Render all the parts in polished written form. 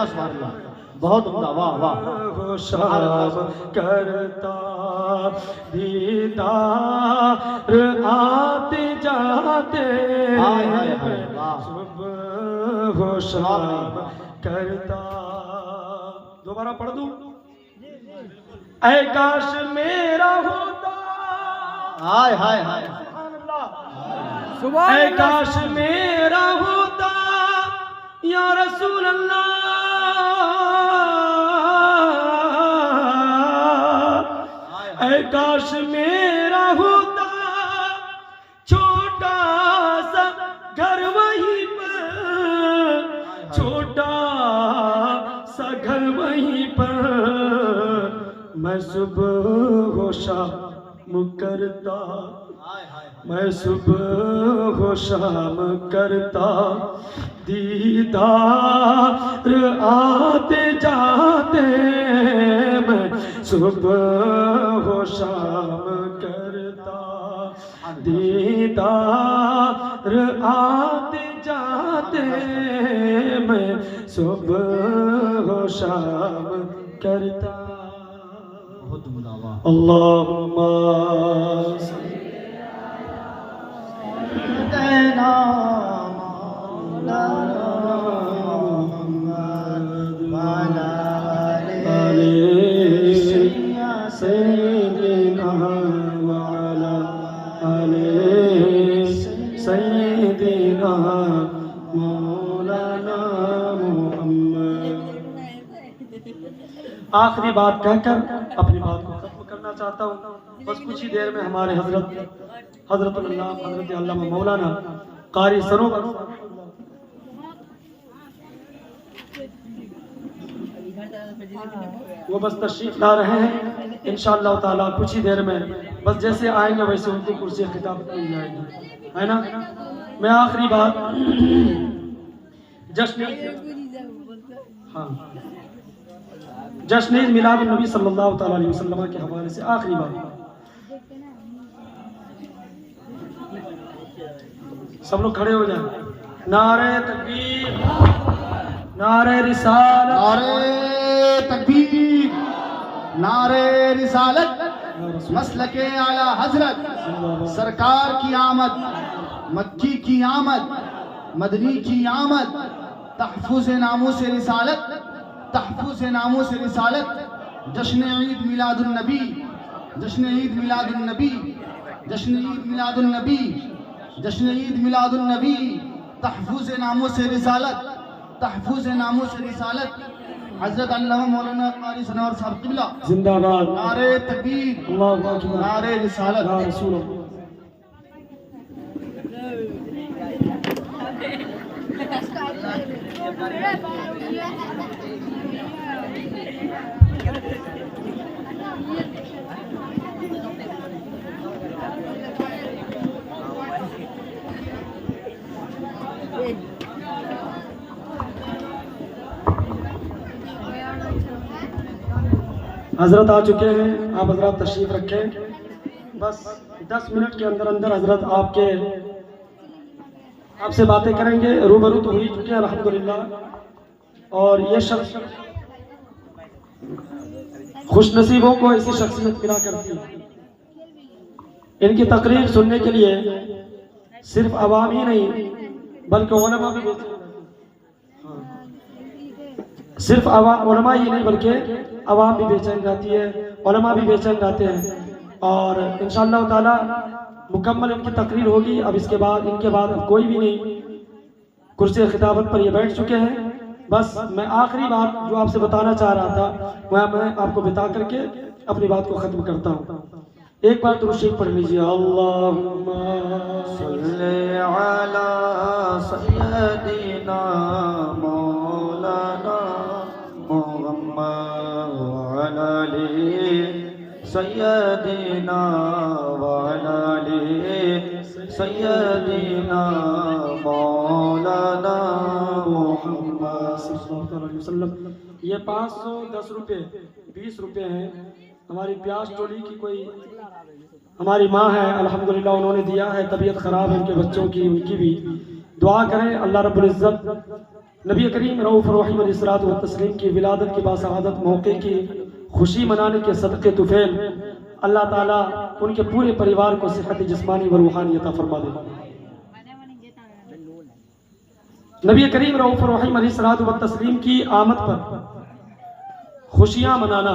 अल्लाह सुभान अल्लाह, बहुत उम्दा, वाह वाह। शाम करता दीदार आते जाते, हाय हाय हाय, वाह। सुबह हो शाम करता। दोबारा पढ़ दूं? ऐ काश मेरा होता, हाय हाय हाय, ऐ काश मेरा होता या रसूल अल्लाह, ऐ काश मेरा होता छोटा सा घर वहीं पर, छोटा सा घर वहीं पर, मैं सुबह हो शाम करता, मैं सुबह हो शाम करता दीदार आते जाते, मैं सुबह हो शाम करता दीदार आते जाते, मैं सुबह हो शाम करता। बहुत उम्दा, वाह। अल्लाहुम्मा सैयदना मौलाना मुहम्मद वाला आले सैयदना वाला आले सैयदना मौलाना मुहम्मद। आखिरी बात कहकर अपनी बात को खत्म करना चाहता हूँ। बस कुछ ही देर में हमारे हजरत अल्लामा मौलाना कारी सरोवर वो बस तशरीफ ला रहे हैं इंशाअल्लाह ताला। कुछ ही देर में बस जैसे आएंगे वैसे उनको कुर्सी खिताबत मिल जाएगी, है ना। मैं आखिरी बात जश्न मिलाद नबी सल्लल्लाहु ताला अलैहि वसल्लम के हवाले से आखिरी बात। सब लोग खड़े हो जाए। नारे तकबीर, नारे रिसालत, नारे तकबीर, नारे रिसालत, मसलके आला हजरत सरकार की आमद, मक्की की आमद, मदनी की आमद, तहफ़्फ़ुज़ नामूस रिसालत, तहफ़्फ़ुज़ नामूस रिसालत, जश्न ईद मिलादुन नबी, जश्न ईद मिलादुन नबी, जश्न ईद मिलादुन नबी, जश्न ईद मिलादुन नबी, तहफ़्फ़ुज़ नामूस रिसालत, तहफ़्फ़ुज़ नामूस रिसालत, हज़रत अल्लामा मौलाना कारी सनवर साहब क़िबला जिंदाबाद। नारे तकबीर, अल्लाहु अकबर, नारे रिसालत, या रसूल अल्लाह। हजरत आ चुके हैं, आप हजरत तशरीफ रखें। बस 10 मिनट के अंदर अंदर हजरत आपसे बातें करेंगे। रूबरू तो हो ही चुके हैं अल्हम्दुलिल्लाह। और ये शख्स खुशनसीबों को ऐसी शख्सियत मिला करती है। इनकी तकरीर सुनने के लिए सिर्फ आवाम ही नहीं बल्कि उलमा भी बेचैन, सिर्फ उलमा ही नहीं बल्कि आवाम भी बेचैन रहती है, उलमा भी बेचैन रहते हैं। और इंशाअल्लाह ताला मुकम्मल इनकी तकरीर होगी। अब इनके बाद अब कोई भी नहीं, कुर्सी खिताबत पर ये बैठ चुके हैं। बस मैं आखिरी बात जो आपसे बताना चाह रहा था वह मैं आपको बता करके अपनी बात को ख़त्म करता हूँ। एक बार दुरूद शरीफ पढ़ लीजिए। अल्लाहुम्मा सल्ले अला सय्यदिना मौलाना मुहम्मद वअला आलि सय्यदिना वअला आलि सय्यदिना मौलाना मुहम्मद सल्लल्लाहु अलैहि वसल्लम। ये 510 रुपये 20 रुपये हैं। हमारी प्यास टोली की कोई हमारी माँ है, अल्हम्दुलिल्लाह उन्होंने दिया है। तबीयत ख़राब है उनके बच्चों की, उनकी भी दुआ करें। अल्लाह रब्बुल इज़्ज़त नबी करीम रऊफ़ रहीम अलैहिस्सलातु व तस्लीम की विलादत की बासआदत मौके की खुशी मनाने के सदक़े तुफ़ैल अल्लाह ताला उनके पूरे परिवार को सेहत जिस्मानी व रूहानी अता फरमा दे। नबी करीम रऊफ़ रहीम अलैहिस्सलातु व तस्लीम की आमद पर खुशियाँ मनाना,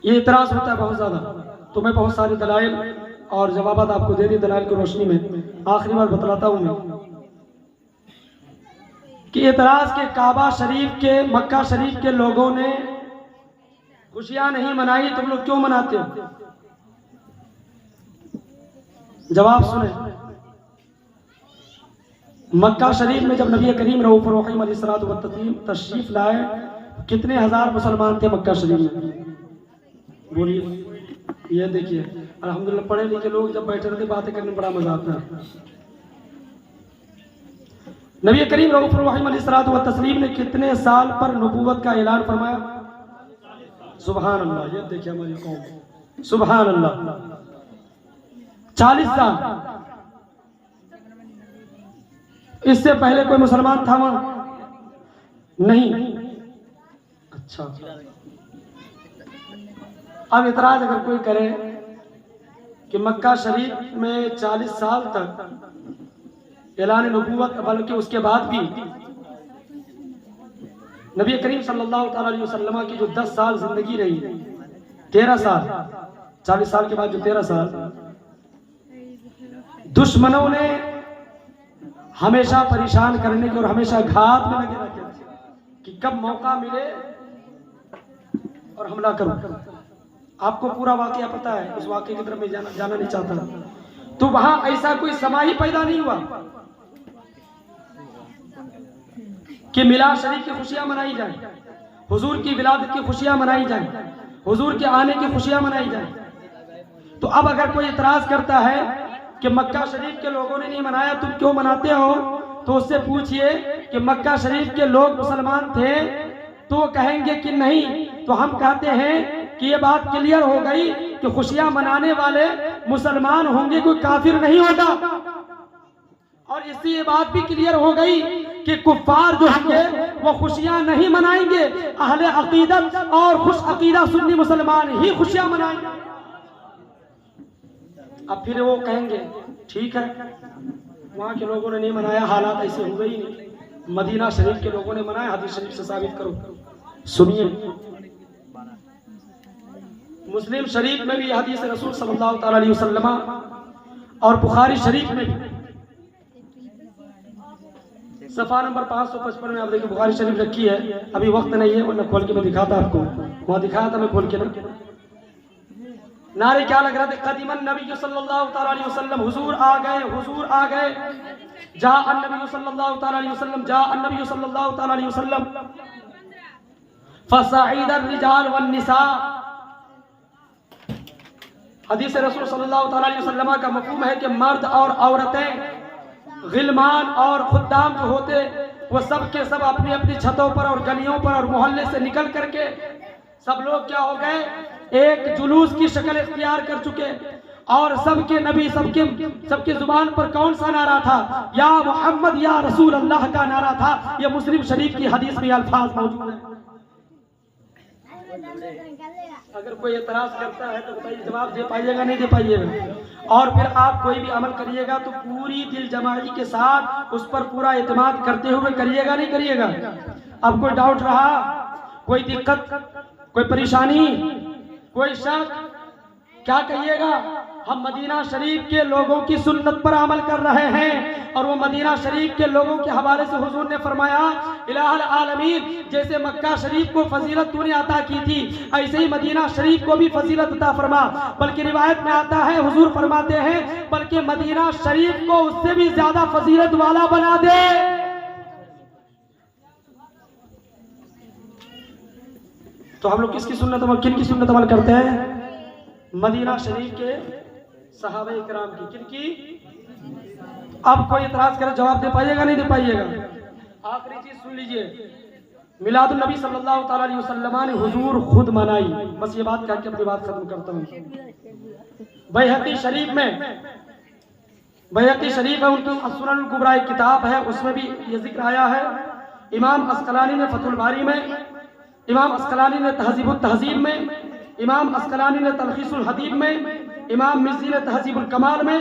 ये इतराज़ होता है बहुत ज़्यादा, तो मैं बहुत सारे दलाइल और जवाबात आपको दे दी। दलाइल की रोशनी में आखिरी बार बतलाता हूँ मैं कि एतराज़ के काबा शरीफ के मक्का शरीफ के लोगों ने खुशियाँ नहीं मनाई, तुम लोग क्यों मनाते हो? जवाब सुने। मक्का शरीफ में जब नबी करीम रऊफ़ रहीम अलैहिस्सलातु व तस्लीम तशरीफ लाए, कितने हजार मुसलमान थे मक्का शरीफ में? बोलिए। ये देखिए, अल्हम्दुलिल्लाह पढ़े लिखे लोग जब बैठे रहते बातें करने में बड़ा मजा आता है। नबी करीम रऊफ़ रहीम अलैहिस्सलातु व तस्लीम ने कितने साल पर नबूवत का ऐलान फरमाया? सुभान अल्लाह। ये देखिए हमारी कौम, सुभान अल्लाह, 40 साल। इससे पहले कोई मुसलमान था वहां? नहीं। अच्छा, अब इतराज अगर कोई करे कि मक्का शरीफ में 40 साल तक ऐलान नबूवत, बल्कि उसके बाद भी नबी करीम सल्लल्लाहु अलैहि वसल्लम की जो 10 साल जिंदगी रही, 13 साल, 40 साल के बाद जो 13 साल, दुश्मनों ने हमेशा परेशान करने के और हमेशा घात में लगे रहते थे कि कब मौका मिले और हमला करो। आपको पूरा वाकया पता है, उस वाकये की तरफ मैं जाना नहीं चाहता। तो वहां ऐसा कोई समा ही पैदा नहीं हुआ कि मिलाद शरीफ की खुशियां मनाई जाए, हुजूर की विलादत की खुशियां मनाई जाए, हुजूर के आने की खुशियां मनाई जाए। तो अब अगर कोई इतराज करता है कि मक्का शरीफ के लोगों ने नहीं मनाया, तुम क्यों मनाते हो, तो उससे पूछिए कि मक्का शरीफ के लोग मुसलमान थे, तो कहेंगे कि नहीं। तो हम कहते हैं कि ये बात क्लियर हो गई कि खुशियां मनाने वाले मुसलमान होंगे, कोई काफिर नहीं होगा। और इससे ये बात भी क्लियर हो गई कि कुफ्फार जो होंगे वो खुशियां नहीं मनाएंगे, अहले अकीदत और खुश अकीदा सुन्नी मुसलमान ही खुशियां मनाएंगे। अब फिर वो कहेंगे ठीक है, वहां के लोगों ने नहीं मनाया, हालात ऐसे हुए ही नहीं, मदीना शरीफ के लोगों ने मनाया, हदीस शरीफ से साबित करो। सुनिए, मुस्लिम शरीफ में भी हदीस रसूल सल्लल्लाहु अलैहि वसल्लम और बुखारी शरीफ में भी सफा नंबर 555 में आप देखिए, बुखारी शरीफ रखी है, अभी वक्त नहीं है वरना खोल के मैं दिखाता आपको, वहां दिखाया था मैं खोल के ना। नारे क्या लग रहा थे? कदीमन नबी सल्लल्लाहु अलैहि वसल्लम, हुजूर आ गए, हुजूर आ गए। जा अन्नबी सल्लल्लाहु अलैहि वसल्लम, जा अन्नबी सल्लल्लाहु अलैहि वसल्लम, फसाइद अर्रिजाल वन निसा। हदीस रसूल सल्लल्लाहु अलैहि वसल्लम का मफहूम है कि मर्द और औरतें, गिलमान और खुद्दाम जो होते, वो सब के सब अपनी अपनी छतों पर और गलियों पर और मोहल्ले से निकल करके सब लोग क्या हो गए, एक जुलूस की शक्ल इख्तियार कर चुके। और सबके नबी, सबके जुबान पर कौन सा नारा था? या मोहम्मद या रसूल अल्लाह का नारा था। यह मुस्लिम शरीफ की हदीस में अल्फाज मौजूद है। अगर कोई एतराज करता है तो बताइए, जवाब दे पाइएगा नहीं दे पाइएगा? और फिर आप कोई भी अमल करिएगा तो पूरी दिल जमाई के साथ उस पर पूरा एतमाद करते हुए करिएगा, नहीं करिएगा? अब कोई डाउट रहा, कोई दिक्कत, कोई परेशानी, कोई शक, क्या कहिएगा? हम मदीना शरीफ के लोगों की सुन्नत पर अमल कर रहे हैं और वो मदीना शरीफ के लोगों के हवाले से हुजूर ने फरमाया, इलाहुल आलमीन, जैसे मक्का शरीफ को फजीलत तूने अता की थी, ऐसे ही मदीना शरीफ को भी फजीलत अता फरमा। बल्कि रिवायत में आता है, हुजूर फरमाते हैं, बल्कि मदीना शरीफ को उससे भी ज्यादा फजीलत वाला बना दे। तो हम लोग किसकी सुन्नत अमल, किन की सुन्नत अमल करते हैं? मदीना शरीफ के सहाबा इकराम की। किन की? अब कोई इतराज करे, जवाब दे पाइएगा नहीं दे पाइएगा? आखिरी चीज सुन लीजिए, मिलादुन नबी सल्लल्लाहु अलैहि वसल्लम ने हुजूर खुद मनाई। बस ये बात कह के अपनी बात खत्म करता हूँ। बैहक़ी शरीफ में बैहक़ी शरीफ है, उनकी सुनन कुबरा एक किताब है, उसमें भी ये जिक्र आया है। इमाम अस्कलानी ने फतहुल बारी में, इमाम अस्कलानी ने तहज़ीबुत तहज़ीब में, इमाम अस्कलानी ने तलखीसुल हदीब में, इमाम मिज़्ज़ी ने तहज़ीबुल कमाल में,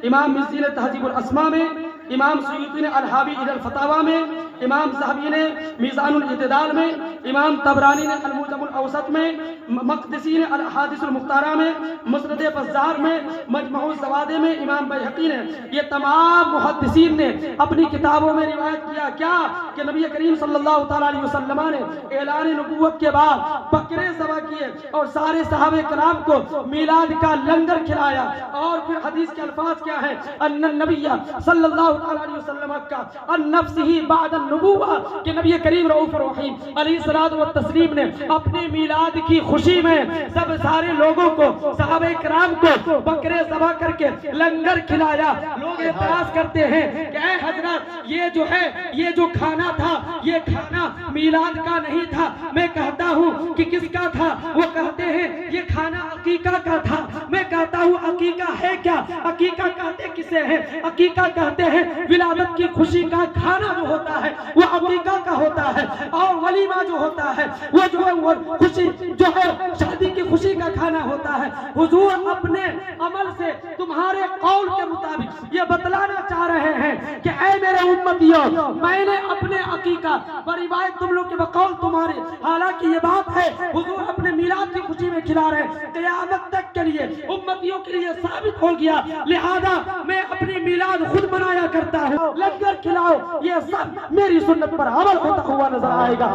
इमाम मिज़्ज़ी ने तहज़ीबुल अस्मा में, इमाम सुयूती ने अल-हावी इलल फतावा में, इमाम ज़हबी ने मीज़ानुल इत्तिदाल में, इमाम तबरानी ने अल-मुजमुल औसत में, मक़दसी ने अल-अहादिसुल मुख्तारा में, मुस्नद बज़्ज़ार में, मजमुउज़ ज़वादे में, इमाम बैहक़ी ने, ये तमाम मुहद्दिसीन ने अपनी किताबों में रिवायत किया क्या कि नबी करीम सल्लल्लाहु तआला अलैहि वसल्लम ने ऐलान नबुव्वत के बाद बकरे ज़बह किए और सारे सहाबे कराम को मीलाद का लंगर खिलाया। और फिर हदीस के अल्फाज क्या है, अन्नन नबिय्या सल्लल्लाहु तआला अलैहि वसल्लम का अन-नफ्सिही बअद अन-नबुव्वा कि नबी करीम रऊफ़ुर रहीम अलैहिस्सलातु व तस्लीम ने अपने मीलाद की खुशी में सब सारे लोगों को, सहाबे कराम को बकरे ज़बह करके लंगर खिलाया। लोग एतराज़ करते हैं कि ऐ हज़रत ये जो है, ये जो खाना था, ये खाना मीलाद का नहीं था। मैं कहता हूँ कि किसका था? वो कहते हैं ये खाना अकीका का था। मैं कहता हूँ अकीका है क्या? अकीका कहते किसे हैं? अकीका कहते हैं विलादत की खुशी का खाना जो होता है वो अकीका का होता है, और वलीमा जो होता है वो जो है वो खुशी जो है शादी की खुशी का खाना होता है। हुजूर अपने अमल से तुम्हारे कौल के मुताबिक ये बतलाना चाह रहे हैं कि ऐ मेरे उम्मतियों, मैंने अपने अकीका बड़ी बात तुम लोग के बकौल तुम्हारे, हालांकि ये बात है हुजूर अपने मिलाद की खुशी में खिला रहे हैं, क़यामत तक के लिए उम्मतियों के लिए साबित हो गया। लिहाजा मैं अपनी मिलाद खुद मनाया करता हूँ, लंगर खिलाओ, ये सब मेरी सुन्नत पर अमल होता हुआ नजर आएगा।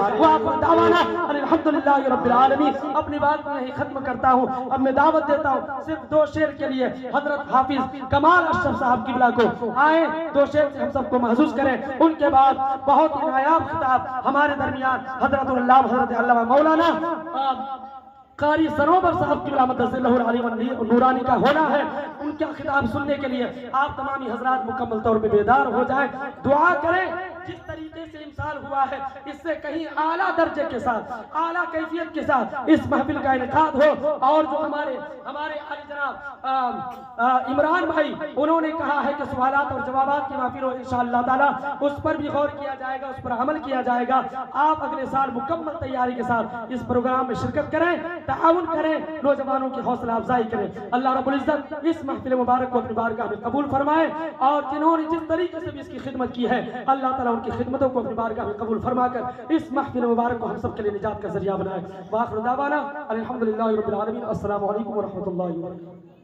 दावाना अल्हम्दुलिल्लाह रब्बिल आलमीन। अपनी बात में यही खत्म करता हूँ। अब मैं दावत देता हूँ सिर्फ 2 शेर के लिए, हजरत हाफिज कमाल अशरफ साहब किबला को आए 2 शेर से हम सबको महसूस करें। उनके बाद बहुत ही नायाब खिताब हमारे दरमियान हजरत अल्लामा मौलाना कारी सरोवर साहब की मददसिल्लाहुल अली व नूरानी का होना है। उनका खिताब सुनने के लिए आप तमामी हजरात मुकम्मल तौर पे बेदार हो जाएं, दुआ करें। जिस तरीके से इंसान हुआ है इससे कहीं आला दर्जे के साथ, आला कैफियत के साथ इस महफिल का इनेकाद हो। और जो हमारे आली जनाब इमरान भाई उन्होंने कहा है कि सवालात और जवाबात की महफिल हो, इंशाअल्लाह ताला उस पर भी गौर किया जाएगा, उस पर अमल किया जाएगा। आप अगले साल मुकम्मल तैयारी के साथ इस प्रोग्राम में शिरकत करें, ताउन करें, नौजवानों की हौसला अफजाई करें। अल्लाह रब्बुल इज्जत इस महफिल मुबारक को अपनी बारगाह में कबूल फरमाए, और जिन्होंने जिस तरीके से भी इसकी खिदमत की है अल्लाह ताला उनकी खिदमतों को अपनी बारगाह में कबूल फरमाकर इस महफिल मुबारक को हम सब के लिए निजात का जरिया बनाए। वाखिर दावाना अल्हम्दुलिल्लाहि रब्बिल आलमीन। अस्सलामु अलैकुम व रहमतुल्लाहि व बरकातुहू।